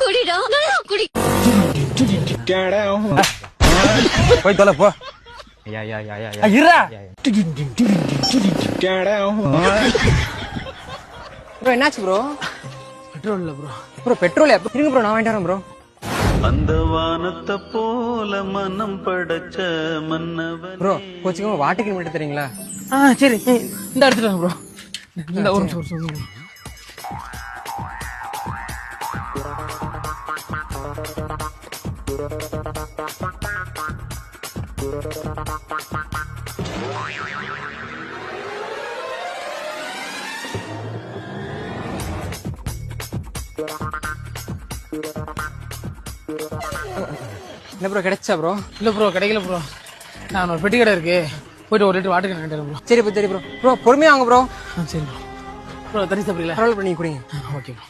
குடிடா குடி. போய் தொலை போ. இருடா. ப்ரோ என்னாச்சு ப்ரோ? பெட்ரோல் இல்ல ப்ரோ. ப்ரோ பெட்ரோல் எப்போ இருங்க ப்ரோ, நான் வாங்கிட்டு வரேன் ப்ரோ. அந்த வானத்தை போல மனம் படைச்ச மன்னவன். ப்ரோ கோச்சிக்கோங்க, வாட்டர் கிலோமீட்டர் தரீங்களா? சரி இந்த எடுத்துட்டாங்க ப்ரோ. இந்த ஒரு நிமிஷம். என்ன ப்ரோ கிடைச்சா ப்ரோ? இல்ல ப்ரோ கிடைக்கல ப்ரோ. நான் ஒரு பெட்டி கடை இருக்கு, போயிட்டு ஒரு லிட்டர் வாட்டர் கேன் வாங்கிட்டு வரேன் ப்ரோ. சரி ப்ரோ சரி ப்ரோ. ப்ரோ பொறுமையா வாங்க ப்ரோ. சரி ப்ரோ. ப்ரோ தண்ணி சாப்பிடல? பரவாயில்ல ப்ரோ, நீங்க குடிங்க. Okay bro.